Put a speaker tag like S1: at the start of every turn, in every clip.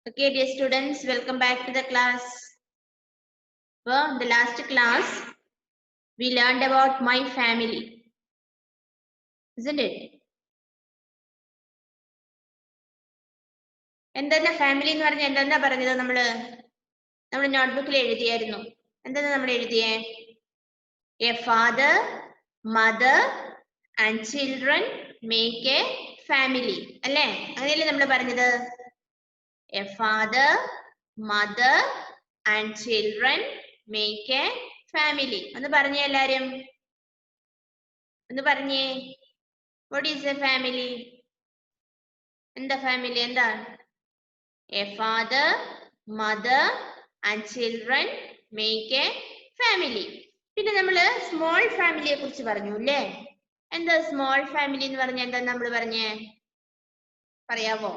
S1: Okay, dear students, welcome back to the class. Well, the last class, we learned about my family, isn't it? എന്തെന്നാ family എന്ന് പറഞ്ഞാൽ എന്തെന്നാ പറഞ്ഞത് നമ്മള് നോട്ട്ബുക്കിൽ എഴുതിയായിരുന്നു. എന്തെന്നാ നമ്മൾ എഴുതിയേ? A father, mother and children make a family, അല്ലേ? അങ്ങനെയല്ലേ നമ്മൾ പറഞ്ഞത്? A father, mother and children make a family. ഒന്ന് പറഞ്ഞേ എല്ലാരും, ഒന്ന് പറഞ്ഞേ. What is a family? എന്താ ഫാമിലി? എന്താ? A father, mother and children make a family. പിന്നെ നമ്മള് സ്മോൾ ഫാമിലിയെ കുറിച്ച് പറഞ്ഞു, അല്ലേ? എന്താ സ്മോൾ ഫാമിലി എന്ന് പറഞ്ഞ എന്താ നമ്മൾ പറഞ്ഞേ? പറയാവോ?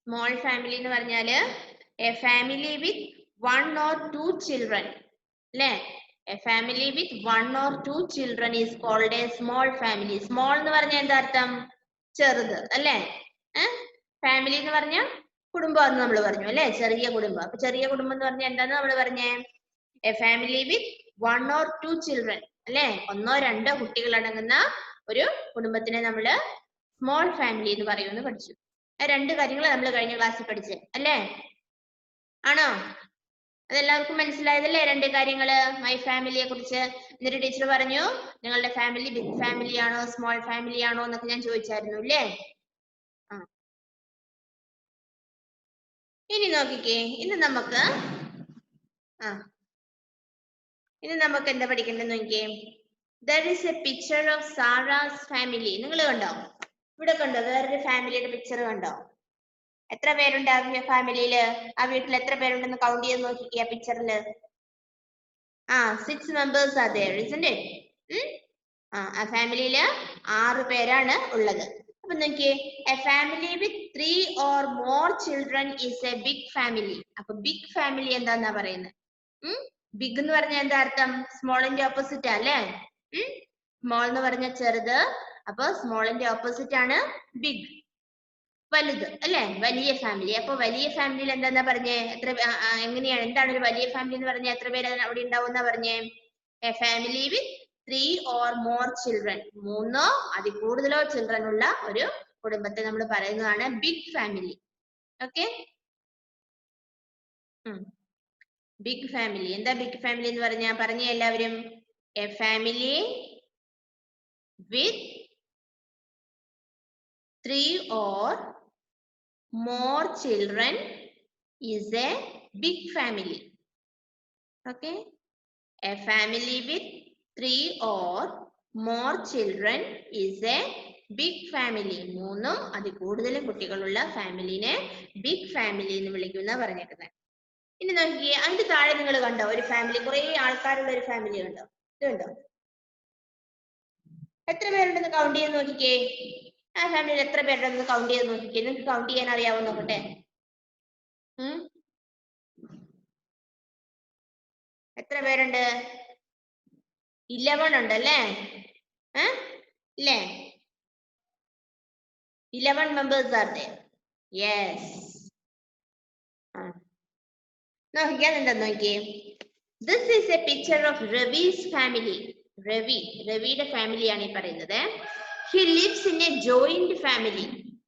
S1: സ്മോൾ ഫാമിലി എന്ന് പറഞ്ഞാല് A family with 1 or 2 children, അല്ലേ? A family with 1 or 2 children is called a small family. Small എന്ന് പറഞ്ഞാൽ എന്താ അർത്ഥം? ചെറുത്, അല്ലേ? ഫാമിലി എന്ന് പറഞ്ഞാൽ കുടുംബം എന്ന് നമ്മൾ പറഞ്ഞു, അല്ലേ? ചെറിയ കുടുംബം. അപ്പൊ ചെറിയ കുടുംബം എന്ന് പറഞ്ഞാൽ എന്താന്ന് നമ്മൾ പറഞ്ഞേ? A family with 1 or 2 children, അല്ലേ? 1 or 2 കുട്ടികൾ അടങ്ങുന്ന ഒരു കുടുംബത്തിനെ നമ്മള് സ്മോൾ ഫാമിലി എന്ന് പറയുമെന്ന് പഠിച്ചു. ആ രണ്ട് കാര്യങ്ങൾ നമ്മൾ കഴിഞ്ഞ ക്ലാസ്സിൽ പഠിച്ചേ, അല്ലേ? ആണോ? അതെല്ലാവർക്കും മനസ്സിലായതല്ലേ രണ്ട് കാര്യങ്ങള് മൈ ഫാമിലിയെ കുറിച്ച്? എന്നിട്ട് ടീച്ചർ പറഞ്ഞു നിങ്ങളുടെ ഫാമിലി ബിഗ് ഫാമിലി ആണോ സ്മോൾ ഫാമിലി ആണോ എന്നൊക്കെ ഞാൻ ചോദിച്ചായിരുന്നു, അല്ലേ? ഇനി നോക്കിക്കേ, ഇന്ന് നമുക്ക് എന്താ പഠിക്കേണ്ടത് നോക്കിയേ. There is a picture of Sarah's family. നിങ്ങൾ കണ്ടോ? ഇവിടെ കണ്ടോ? വേറൊരു ഫാമിലിയുടെ പിക്ചർ കണ്ടോ? എത്ര പേരുണ്ട് ആ ഫാമിലിയില്? ആ വീട്ടിൽ എത്ര പേരുണ്ടെന്ന് കൗണ്ട് ചെയ്ത് നോക്കിക്കേ ആ പിക്ചറില്. 6 members are there, isn't it? ആ ഫാമിലിയില് 6 പേരാണ് ഉള്ളത്. അപ്പൊ നോക്കിയേ, A family with 3 or more children is a big family. അപ്പൊ ബിഗ് ഫാമിലി എന്താന്നാ പറയുന്നത്? ബിഗ് എന്ന് പറഞ്ഞാൽ എന്താ അർത്ഥം? സ്മോളിന്റെ ഓപ്പോസിറ്റ് അല്ലേ? സ്മോൾ എന്ന് പറഞ്ഞ ചെറുത്, അപ്പൊ സ്മോളിന്റെ ഓപ്പോസിറ്റ് ആണ് ബിഗ്, വലുത്, അല്ലെ? വലിയ ഫാമിലി. അപ്പൊ വലിയ ഫാമിലിയിൽ എന്താ പറഞ്ഞേ? എങ്ങനെയാണ്, എന്താണ് ഒരു വലിയ ഫാമിലി എന്ന് പറഞ്ഞാൽ എത്ര പേര് അവിടെ ഉണ്ടാവും എന്നാ പറഞ്ഞേ? A family with 3 or more children, 3 അതിൽ കൂടുതലോ ചിൽഡ്രൻ ഉള്ള ഒരു കുടുംബത്തെ നമ്മൾ പറയുന്നതാണ് big family. Okay, big family. എന്താ ബിഗ് ഫാമിലി എന്ന് പറഞ്ഞേ എല്ലാവരും? A family with 3 or more children is a big family. Okay, a family with 3 or more children is a big family. 3 അതിൽ കൂടുതൽ കുട്ടികളുള്ള ഫാമിലിനെ ബിഗ് ഫാമിലി എന്ന് വിളിക്കുന്ന പറഞ്ഞേക്കുന്നത്. ഇനി നോക്കിയേ, അതിന്റെ താഴെ നിങ്ങൾ കണ്ടോ ഒരു ഫാമിലി, കുറെ ആൾക്കാരുള്ള ഒരു ഫാമിലി കണ്ടോ? ഇത് കണ്ടോ? എത്ര പേരുണ്ടെന്ന് കൗണ്ട് ചെയ്ത് നോക്കിക്കേ. ആ ഫാമിലിയിൽ എത്ര പേരുണ്ടെന്ന് കൗണ്ട് ചെയ്ത് നോക്കിക്കേ. നിങ്ങൾക്ക് കൗണ്ട് ചെയ്യാൻ അറിയാവോ നോക്കട്ടെ? എത്ര പേരുണ്ട്? 11 ഉണ്ടല്ലേ? ഇല്ലേ? 11 members are there. Yes. നോക്കിയാ എന്താ നോക്കിയേ. This is a picture of Ravi's family. രവിയുടെ ഫാമിലിയാണ് ഈ പറയുന്നത്. He lives in a joint family.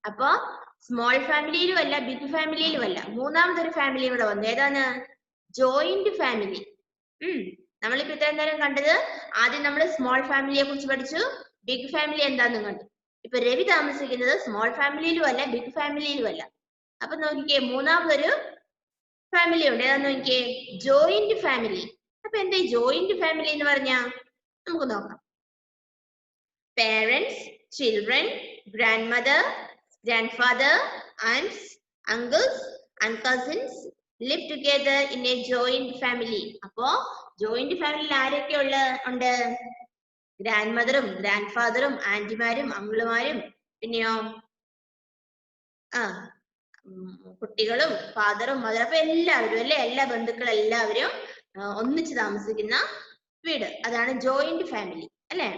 S1: അപ്പൊ സ്മോൾ ഫാമിലിയിലും അല്ല ബിഗ് ഫാമിലിയിലും അല്ല, മൂന്നാമതൊരു ഫാമിലി ഇവിടെ വന്നു. ഏതാണ്? Joint family. നമ്മളിപ്പോ ഇത്രയും നേരം കണ്ടത്, ആദ്യം നമ്മൾ സ്മോൾ ഫാമിലിയെ കുറിച്ച് പഠിച്ചു, ബിഗ് ഫാമിലി എന്താന്ന് കണ്ടു. ഇപ്പൊ രവി താമസിക്കുന്നത് സ്മോൾ ഫാമിലിയിലും അല്ല ബിഗ് ഫാമിലിയിലും അല്ല. അപ്പൊ നോക്കിക്കേ, മൂന്നാമതൊരു ഫാമിലി ഉണ്ട്. ഏതാന്ന് നോക്കിയേ? Joint family. അപ്പൊ എന്താ ഈ ജോയിന്റ് ഫാമിലി എന്ന് പറഞ്ഞാ? നമുക്ക് നോക്കാം. Parents, children, grandmother, grandfather, aunts, uncles and cousins live together in a joint family. അപ്പോ ജോയിന്റ് ഫാമിലിയിൽ ആരൊക്കെ ഉണ്ട്? ഗ്രാൻഡ് മദറും ഗ്രാൻഡ് ഫാദറും ആന്റിമാരും അങ്കിളുമാരും പിന്നെയോ കുട്ടികളും ഫാദറും മദറും, അപ്പൊ എല്ലാവരും, അല്ലെ? എല്ലാ ബന്ധുക്കളും എല്ലാവരും ഒന്നിച്ച് താമസിക്കുന്ന വീട്, അതാണ് ജോയിന്റ് ഫാമിലി, അല്ലെ?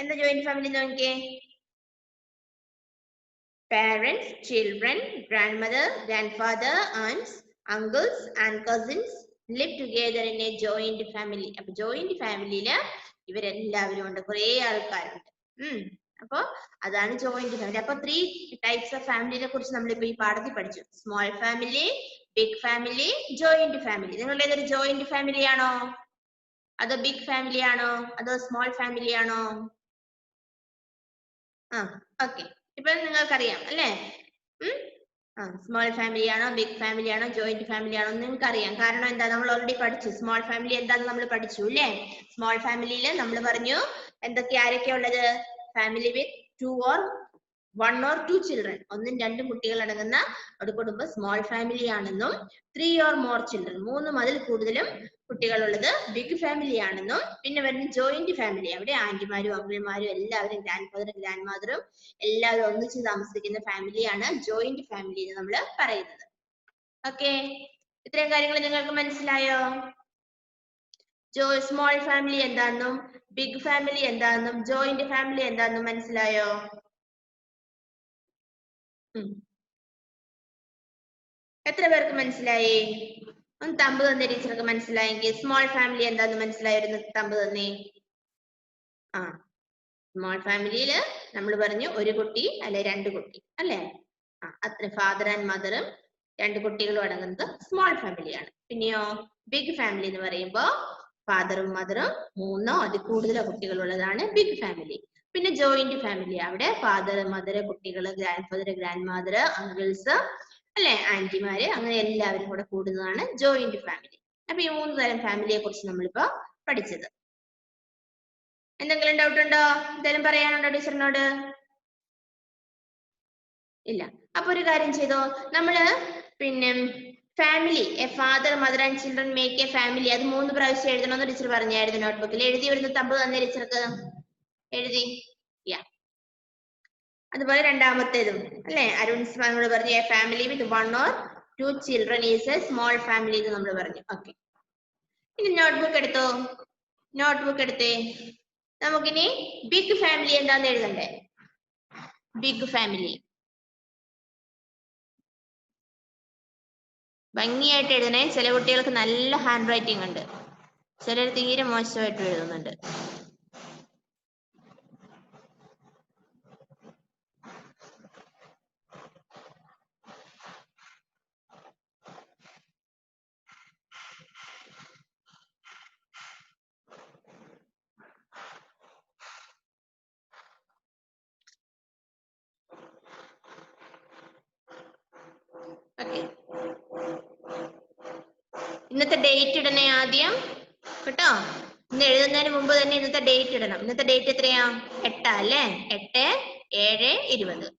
S1: എന്താ ജോയിന്റ് ഫാമിലി നോക്കിയേ? Parents, children, grandmother, grandfather, aunts, uncles and cousins live together in a joint family. അപ്പൊ ജോയിന്റ് ഫാമിലിയില് ഇവരെല്ലാവരും ഉണ്ട്, കുറെ ആൾക്കാരുണ്ട്. അപ്പൊ അതാണ് ജോയിന്റ് ഫാമിലി. അപ്പൊ 3 ടൈപ്സ് ഓഫ് ഫാമിലിനെ കുറിച്ച് നമ്മളിപ്പോ ഈ പാഠത്തിൽ പഠിച്ചു. Small family, big family, joint family. നിങ്ങളുടെ ഏതൊരു ജോയിന്റ് ഫാമിലി ആണോ, അതോ ബിഗ് ഫാമിലി ആണോ, അതോ സ്മോൾ ഫാമിലി ആണോ? ഓക്കെ, ഇപ്പൊ നിങ്ങൾക്കറിയാം അല്ലേ? സ്മോൾ ഫാമിലി ആണോ, ബിഗ് ഫാമിലി ആണോ, ജോയിന്റ് ഫാമിലി ആണോ നിങ്ങൾക്ക് അറിയാം. കാരണം എന്താ, നമ്മൾ ഓൾറെഡി പഠിച്ചു. സ്മോൾ ഫാമിലി എന്താന്ന് നമ്മൾ പഠിച്ചു അല്ലേ? സ്മോൾ ഫാമിലിയിൽ നമ്മൾ പറഞ്ഞു ആരൊക്കെയാ ഉള്ളത്? ഫാമിലി വിത്ത് 1 or 2 ചിൽഡ്രൻ, 1ഉം 2ഉം കുട്ടികൾ അടങ്ങുന്ന ഒരു കുടുംബം സ്മോൾ ഫാമിലി ആണെന്നും 3 or more ചിൽഡ്രൻ, 3ഉം അതിൽ കൂടുതലും കുട്ടികളുള്ളത് ബിഗ് ഫാമിലി ആണെന്നും, പിന്നെ വരുന്ന ജോയിന്റ് ഫാമിലി, അവിടെ ആന്റിമാരും അങ്കിൾമാരും എല്ലാവരും ഗ്രാൻഡ് ഫാദറും ഗ്രാൻഡ് മദറും എല്ലാവരും ഒന്നിച്ച് താമസിക്കുന്ന ഫാമിലിയാണ് ജോയിന്റ് ഫാമിലി എന്ന് നമ്മൾ പറയുന്നത്. ഓക്കെ, ഇത്രയും കാര്യങ്ങൾ നിങ്ങൾക്ക് മനസ്സിലായോ? സ്മോൾ ഫാമിലി എന്താണെന്നും ബിഗ് ഫാമിലി എന്താണെന്നും ജോയിന്റ് ഫാമിലി എന്താണെന്നും മനസ്സിലായോ? എത്ര പേർക്ക് മനസ്സിലായി? ഒന്ന് തമ്പ് തന്നെ ടീച്ചർക്ക് മനസ്സിലായെങ്കിൽ. സ്മോൾ ഫാമിലി എന്താന്ന് മനസ്സിലായിരുന്നു? തമ്പ് തന്നെ. സ്മോൾ ഫാമിലിയില് നമ്മൾ പറഞ്ഞു ഒരു കുട്ടി അല്ലെ 2 കുട്ടി അല്ലെ? അത്ര ഫാദർ ആൻഡ് മദറും 2 കുട്ടികളും അടങ്ങുന്നത് സ്മോൾ ഫാമിലിയാണ്. പിന്നെയോ ബിഗ് ഫാമിലി എന്ന് പറയുമ്പോ ഫാദറും മദറും 3ഓ അതിൽ കൂടുതലോ കുട്ടികളുള്ളതാണ് ബിഗ് ഫാമിലി. പിന്നെ ജോയിന്റ് ഫാമിലി, അവിടെ ഫാദർ, മദർ, കുട്ടികൾ, grand father, grand mother, uncles അല്ലെ, ആന്റിമാര്, അങ്ങനെ എല്ലാവരും കൂടെ കൂടുന്നതാണ് ജോയിന്റ് ഫാമിലി. അപ്പൊ ഈ 3 തരം ഫാമിലിയെ കുറിച്ച് നമ്മളിപ്പോ പഠിച്ചത്. എന്തെങ്കിലും ഡൗട്ട് ഉണ്ടോ? എന്തെങ്കിലും പറയാനുണ്ടോ ടീച്ചറിനോട്? ഇല്ല. അപ്പൊ ഒരു കാര്യം ചെയ്തോ, നമ്മള് പിന്നെ family, A father, mother and children make a family, അത് 3 പ്രാവശ്യം എഴുതണമെന്ന് ടീച്ചർ പറഞ്ഞായിരുന്നു നോട്ട്ബുക്കിൽ. എഴുതി വരുന്ന തമ്പ് തന്നെ ടീച്ചർക്ക് എഴുതി. അതുപോലെ രണ്ടാമത്തേതും അല്ലെ, അരുൺ നമ്മൾ പറഞ്ഞു A family with 1 or 2 children is A small family എന്ന് നമ്മൾ പറഞ്ഞു. ഓക്കെ, ഇനി നോട്ട്ബുക്ക് എടുത്തോ, നോട്ട്ബുക്ക് എടുത്തേ. നമുക്കിനി ബിഗ് ഫാമിലി എന്താന്ന് എഴുതണ്ടേ? ബിഗ് ഫാമിലി ഭംഗിയായിട്ട് എഴുതണേ. ചില കുട്ടികൾക്ക് നല്ല ഹാൻഡ് റൈറ്റിംഗ് ഉണ്ട്, ചിലർ തീരെ മോശമായിട്ട് എഴുതുന്നുണ്ട്. ഇന്നത്തെ ഡേറ്റ് ഇടണേ ആദ്യം കേട്ടോ. ഇന്ന് എഴുതുന്നതിന് മുമ്പ് തന്നെ ഇന്നത്തെ ഡേറ്റ് ഇടണം. ഇന്നത്തെ ഡേറ്റ് എത്രയാ? 8 അല്ലേ? 8/7/20.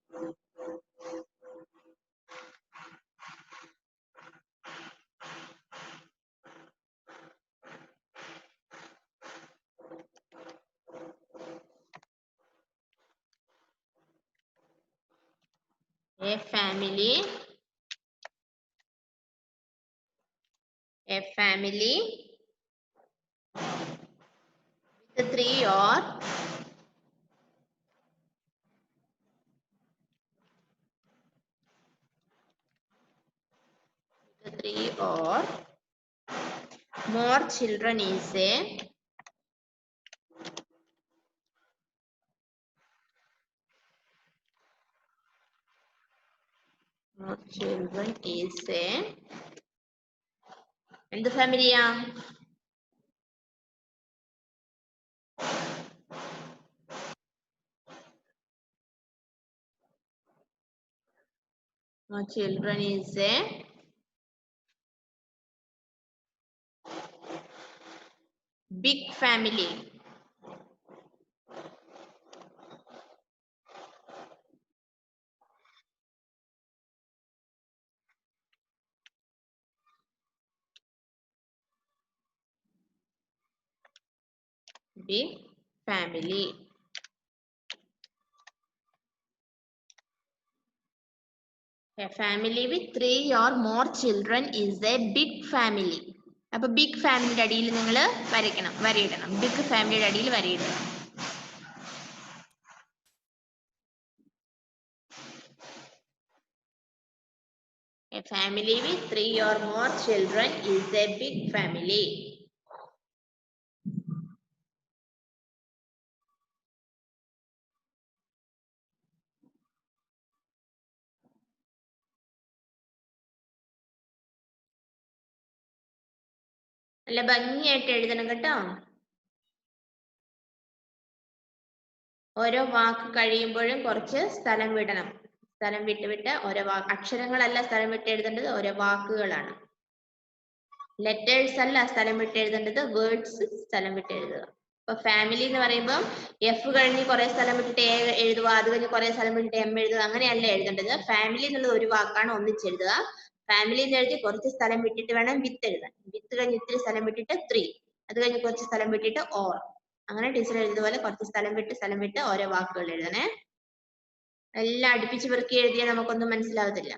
S1: A family with 3 or more children is a എന്ത് ഫാമിലിയാ? Children is a big family. Big family. A family with 3 or more children is a big family. അപ്പൊ ബിഗ് ഫാമിലിയുടെ അടിയിൽ നിങ്ങൾ വരയ്ക്കണം, വരയിടണം. ബിഗ് ഫാമിലിയുടെ അടിയിൽ വരയിടണം. A family with 3 or more children is a big family. നല്ല ഭംഗിയായിട്ട് എഴുതണം കേട്ടോ. ഓരോ വാക്ക് കഴിയുമ്പോഴും കുറച്ച് സ്ഥലം വിടണം. സ്ഥലം വിട്ട് ഓരോ അക്ഷരങ്ങളല്ല സ്ഥലം വിട്ട് എഴുതേണ്ടത്, ഓരോ വാക്കുകളാണ്. ലെറ്റേഴ്സ് അല്ല സ്ഥലം വിട്ട് എഴുതേണ്ടത്, വേർഡ്സ് സ്ഥലം വിട്ട് എഴുതുക. ഇപ്പൊ ഫാമിലി എന്ന് പറയുമ്പോൾ എഫ് കഴിഞ്ഞ് കുറെ സ്ഥലം വിട്ടിട്ട് എ എഴുതുക, അത് കഴിഞ്ഞ് കുറെ സ്ഥലം വിട്ടിട്ട് എം എഴുതുക, അങ്ങനെയല്ല എഴുതേണ്ടത്. ഫാമിലി എന്നുള്ളത് ഒരു വാക്കാണ്, ഒന്നിച്ചെഴുതുക. ഫാമിലി എന്ന് എഴുതി കുറച്ച് സ്ഥലം വിട്ടിട്ട് വേണം വിത്ത് എഴുതാൻ. വിത്ത് കഴിഞ്ഞ് ഇത്തിരി സ്ഥലം വിട്ടിട്ട് 3, അത് കഴിഞ്ഞ് കുറച്ച് സ്ഥലം വിട്ടിട്ട് ഓർ. അങ്ങനെ ടീച്ചർ എഴുതുപോലെ കുറച്ച് സ്ഥലം വിട്ട് ഓരോ വാക്കുകൾ എഴുതണേ. എല്ലാം അടുപ്പിച്ച് പെറുക്കി എഴുതിയാൽ നമുക്കൊന്നും മനസ്സിലാവത്തില്ല.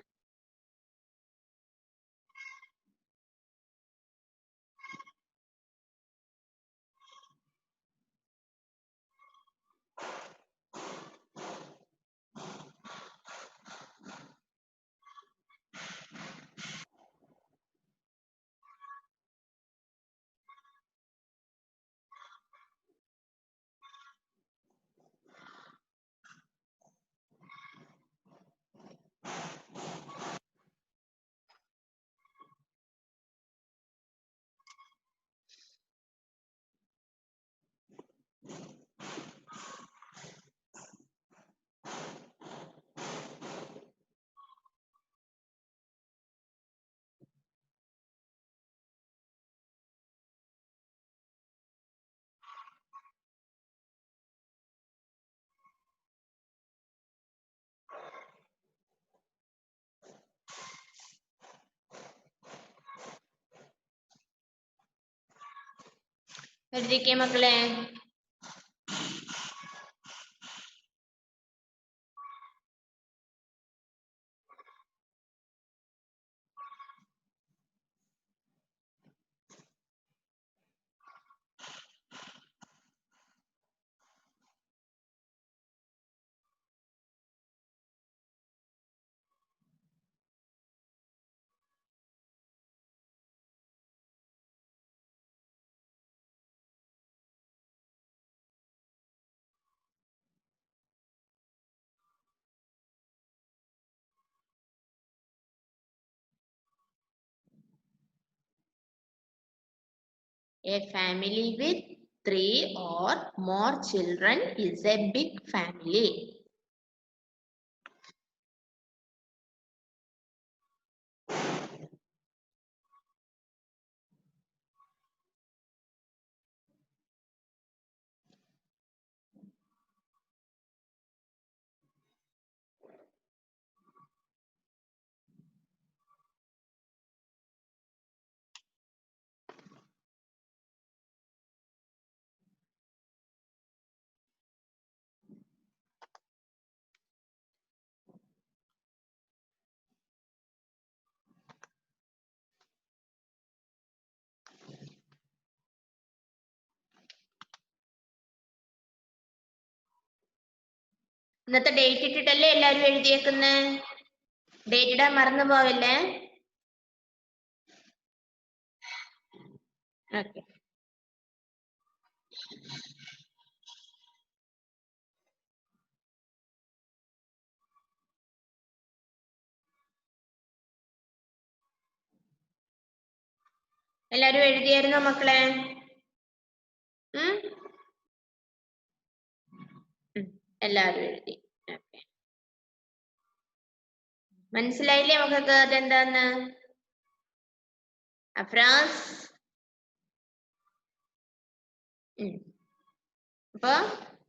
S1: എഴുതിക്കേ മക്കളെ. A family with 3 or more children is a big family. ഇന്നത്തെ ഡേറ്റ് ഇട്ടിട്ടല്ലേ എല്ലാരും എഴുതിയേക്കുന്നേ? ഡേറ്റ് ഇടാൻ മറന്നു പോവല്ലേ? ഓക്കെ. എല്ലാരും എഴുതിയായിരുന്നോ മക്കളെ? എല്ലാരും എഴുതി. ഓക്കെ. മനസ്സിലായില്ലേ മക്കൾക്ക് അതെന്താന്ന്? അഫ്രാസ്. അപ്പൊ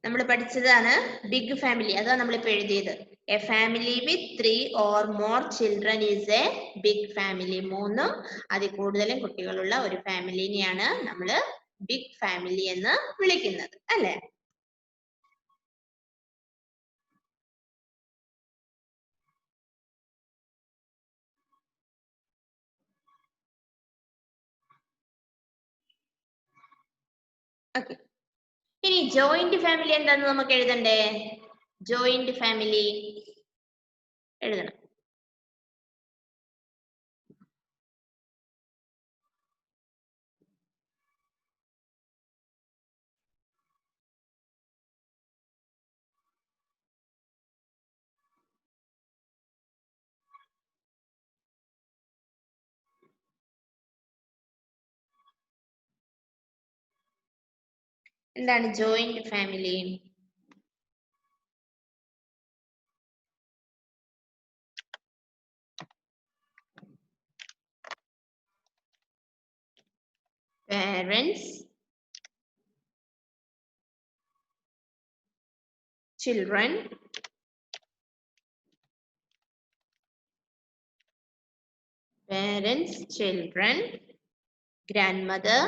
S1: നമ്മൾ പഠിച്ചതാണ് ബിഗ് ഫാമിലി. അതാണ് നമ്മളിപ്പോ എഴുതിയത്. A family with 3 or more children is a big family. 3 അതിൽ കൂടുതലും കുട്ടികളുള്ള ഒരു ഫാമിലിനെയാണ് നമ്മൾ ബിഗ് ഫാമിലി എന്ന് വിളിക്കുന്നത്, അല്ലേ? ഓക്കെ. ഇനി ജോയിന്റ് ഫാമിലി എന്താന്ന് നമുക്ക് എഴുതണ്ടേ? ജോയിന്റ് ഫാമിലി എഴുതണം. എന്താണ് joint family? Parents, children, parents, children, grandmother,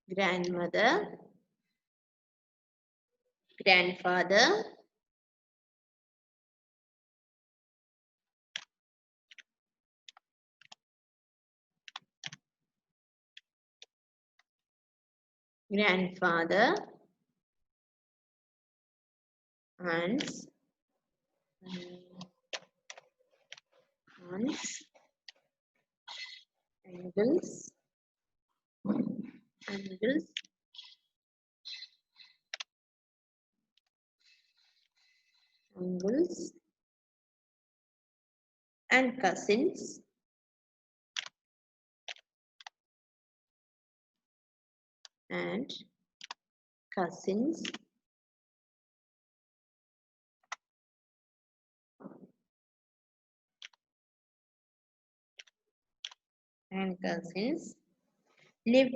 S1: grandmother, grandfather, grandfather, aunts, uncles, uncles, uncles, and cousins, and cousins, and cousins live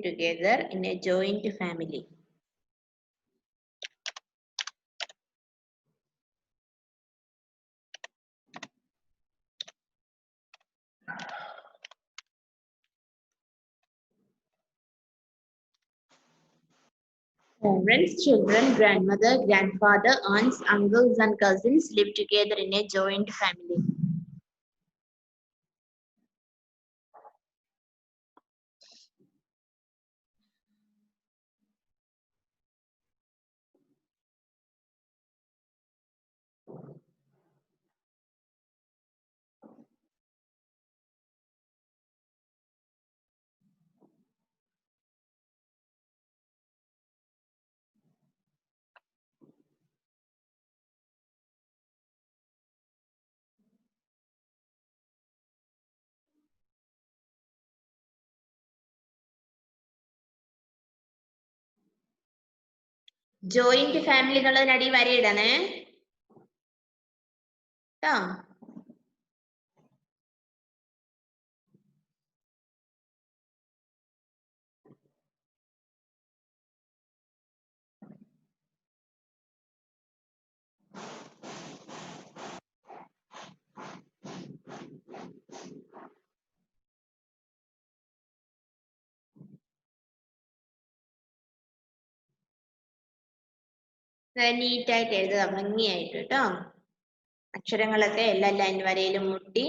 S1: together in a joint family. Parents, children, grandmother, grandfather, aunts, uncles, and cousins live together in a joint family. Joint family എന്നുള്ളതിനടി വരയിടണേ കേട്ടോ. നീറ്റായിട്ട് എഴുതുക, ഭംഗിയായിട്ട് കേട്ടോ. അക്ഷരങ്ങളൊക്കെ എല്ലാ line വരയിലും മുട്ടി.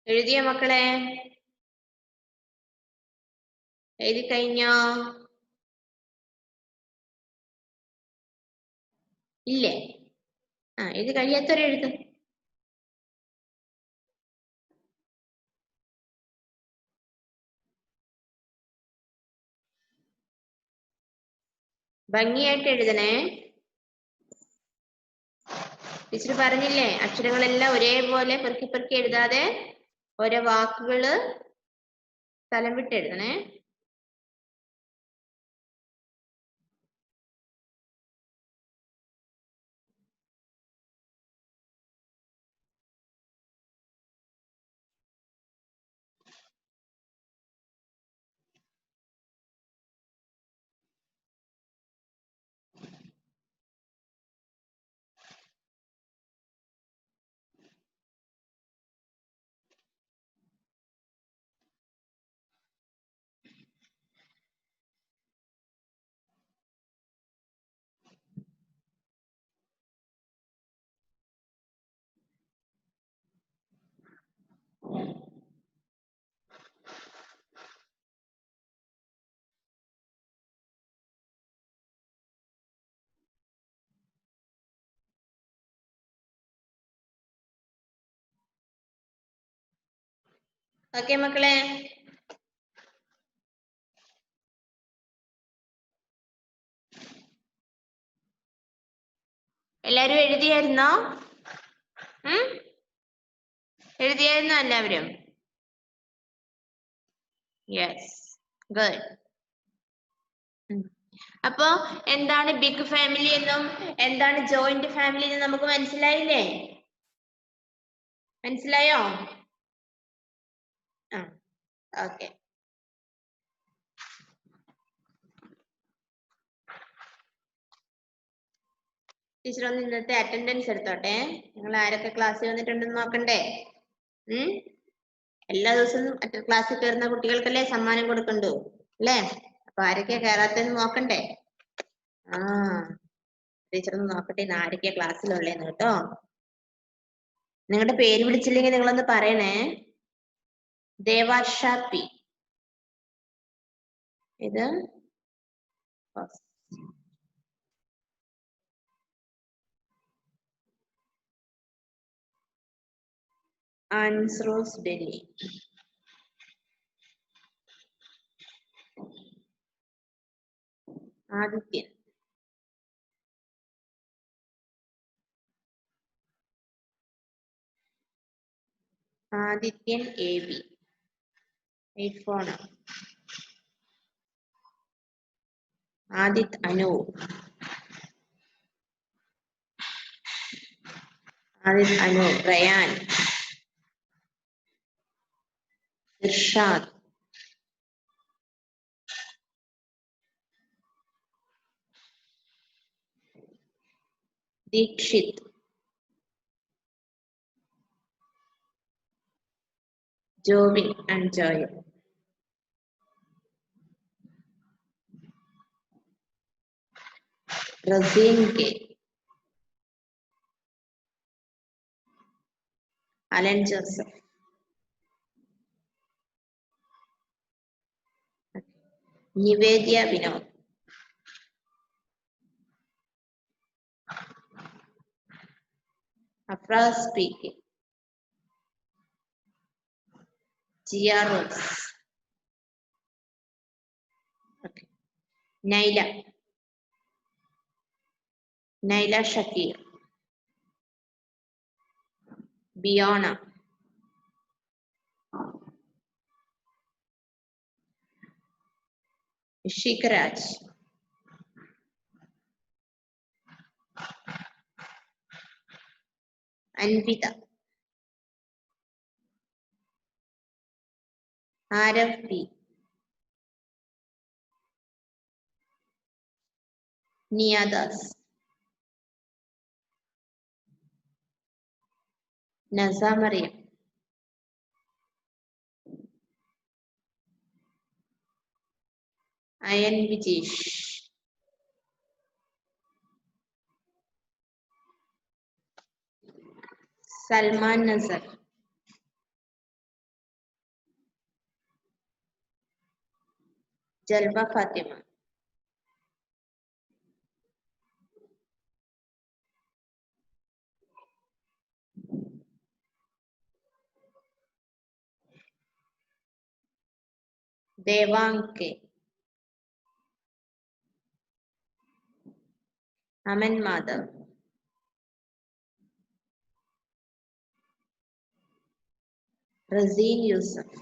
S1: എഴുതിയോ മക്കളെ? എഴുതി കഴിഞ്ഞോ? ഇല്ലേ? എഴുതി കഴിയാത്തവരെഴുത്. ഭംഗിയായിട്ട് എഴുതണേ. ടീച്ചർ പറഞ്ഞില്ലേ, അക്ഷരങ്ങളെല്ലാം ഒരേപോലെ പെറുക്കി പെറുക്കി എഴുതാതെ ഓരോ വാക്കുകള് സ്ഥലം വിട്ട് എഴുതണേ. ഓക്കെ മക്കളെ, എല്ലാരും എഴുതിയായിരുന്നോ? എഴുതിയായിരുന്നോ എല്ലാവരും? Yes, good. അപ്പൊ എന്താണ് ബിഗ് ഫാമിലി എന്നും എന്താണ് ജോയിന്റ് ഫാമിലി എന്നും നമുക്ക് മനസ്സിലായില്ലേ? മനസ്സിലായോ? ഓക്കെ. ടീച്ചർ ഒന്ന് ഇന്നത്തെ അറ്റൻഡൻസ് എടുത്തോട്ടെ. നിങ്ങൾ ആരൊക്കെ ക്ലാസ്സിൽ വന്നിട്ടുണ്ടെന്ന് നോക്കണ്ടേ? എല്ലാ ദിവസവും ക്ലാസ്സിൽ കയറുന്ന കുട്ടികൾക്കല്ലേ സമ്മാനം കൊടുക്കണ്ടു അല്ലേ? അപ്പൊ ആരൊക്കെയാ കയറാത്തെന്ന് നോക്കണ്ടേ? ടീച്ചർ ഒന്ന് നോക്കട്ടെ ഇന്ന് ആരൊക്കെയാ ക്ലാസ്സിലുള്ളേന്ന് കേട്ടോ. നിങ്ങളുടെ പേര് വിളിച്ചില്ലെങ്കിൽ നിങ്ങളൊന്ന് പറയണേ. ദേവാഷ പി, ഇത് ആൻസ്രോസ് Delhi, Adithyan, Adithyan A B, iPhone, Adith Anu, Adith Anu, Rayan, Irshad, Dikshit, Jovin and Joel, Razeen K, Alan Joseph, Nivedya Vinod, Afraz P K, Jiya Rose, Naila, Naila Shakir, Biona, Ishikaraj, Anvitha, Aarav P, Niyadas, നസാമറിയം, അയൻ വിജേഷ്, സൽമാൻ നസർ, ജൽബ ഫാത്തിമ. ദേവാങ്ക്. അമൻ മാധവ്. റസീൻ യൂസഫ്.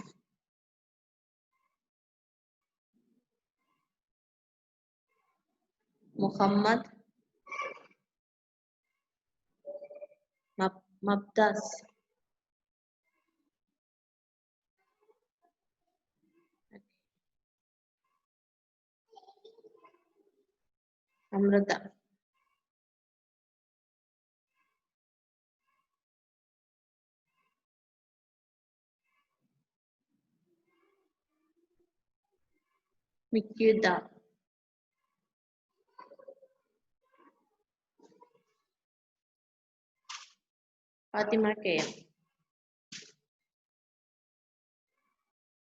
S1: മുഹമ്മദ് മബ്ദാസ്. അമൃത. മിക്യുദ. Fathima K M.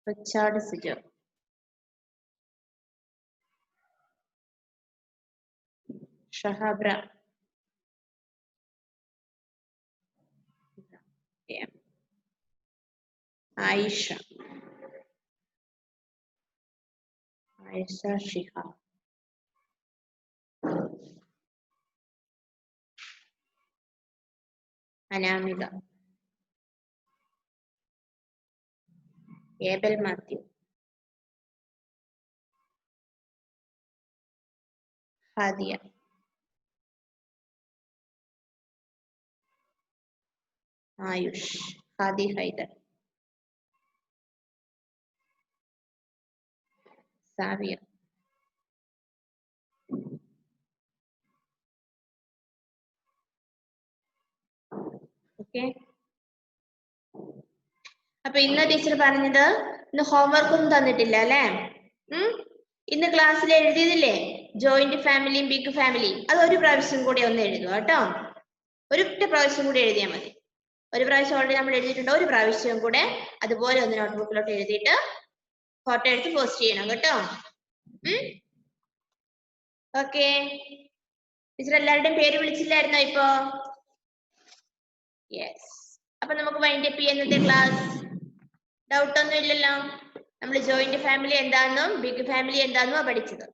S1: Richard Sijo. ഷഹാബ്ര. Ayisha. Ayisha Shiha. Anamika. Abel Mathew. Hadiya. Ayush. Hadi Hyder. സാവിയ. Okay. അപ്പൊ ഇന്ന് ടീച്ചർ പറഞ്ഞത് ഇന്ന് ഹോംവർക്ക് ഒന്നും തന്നിട്ടില്ല അല്ലെ? ഇന്ന് ക്ലാസ്സിൽ എഴുതിയതില്ലേ ജോയിന്റ് ഫാമിലിയും ബിഗ് ഫാമിലിയും, അത് ഒരു പ്രാവശ്യം കൂടി ഒന്ന് എഴുതുക കേട്ടോ. ഒരൊറ്റ പ്രാവശ്യം കൂടി എഴുതിയാൽ മതി. ഒരു പ്രാവശ്യം ഓൾറെഡി നമ്മൾ എഴുതിയിട്ടുണ്ട്, ഒരു പ്രാവശ്യം കൂടെ അതുപോലെ ഒന്ന് നോട്ട്ബുക്കിലോട്ട് എഴുതിയിട്ട് ഫോട്ടോ എടുത്ത് പോസ്റ്റ് ചെയ്യണം കേട്ടോ. ഓക്കെ. ടീച്ചർ എല്ലാവരുടെയും പേര് വിളിച്ചില്ലായിരുന്നോ ഇപ്പോ? യെസ്. അപ്പൊ നമുക്ക് വൈൻഡ് അപ്പ് ചെയ്യാം ഇന്നത്തെ ക്ലാസ്. ഡൗട്ട് ഒന്നും ഇല്ലല്ലോ? നമ്മൾ ജോയിന്റ് ഫാമിലി എന്താണെന്നും ബിഗ് ഫാമിലി എന്താണെന്നും പഠിച്ചത്.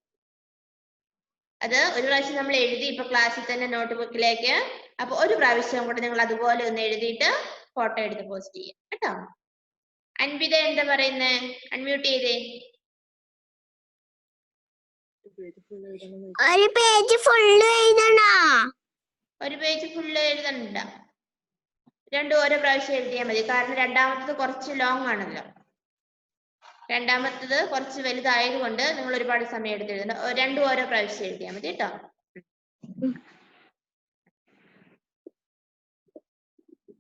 S1: അത് ഒരു പ്രാവശ്യം നമ്മൾ എഴുതി ഇപ്പൊ ക്ലാസ്സിൽ തന്നെ നോട്ട്ബുക്കിലേക്ക്. അപ്പൊ ഒരു പ്രാവശ്യം കൂടെ നിങ്ങൾ അതുപോലെ ഒന്ന് എഴുതിയിട്ട് ഫോട്ടോ എടുത്ത് പോസ്റ്റ് ചെയ്യാം കേട്ടോ. അൻവിത എന്താ പറയുന്നേ? അൺമ്യൂട്ട് ചെയ്തേ.
S2: ഒരു പേജ് ഫുള്ള് എഴുതണോ?
S1: ഒരു പേജ് ഫുള്ള് എഴുതണ്ട, രണ്ടും ഓരോ പ്രാവശ്യം എഴുതിയാൽ മതി. കാരണം രണ്ടാമത്തത് കുറച്ച് ലോങ് ആണല്ലോ. രണ്ടാമത്തത് കുറച്ച് വലുതായത് കൊണ്ട് നിങ്ങൾ ഒരുപാട് സമയം എടുത്ത് എഴുതണ്ട. രണ്ടും ഓരോ പ്രാവശ്യം എഴുതിയാൽ മതി കേട്ടോ.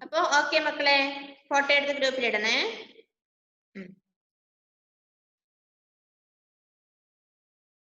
S1: അപ്പൊ ഓക്കെ മക്കളെ, ഫോട്ടോ എടുത്ത് ഗ്രൂപ്പിൽ ഇടണേ.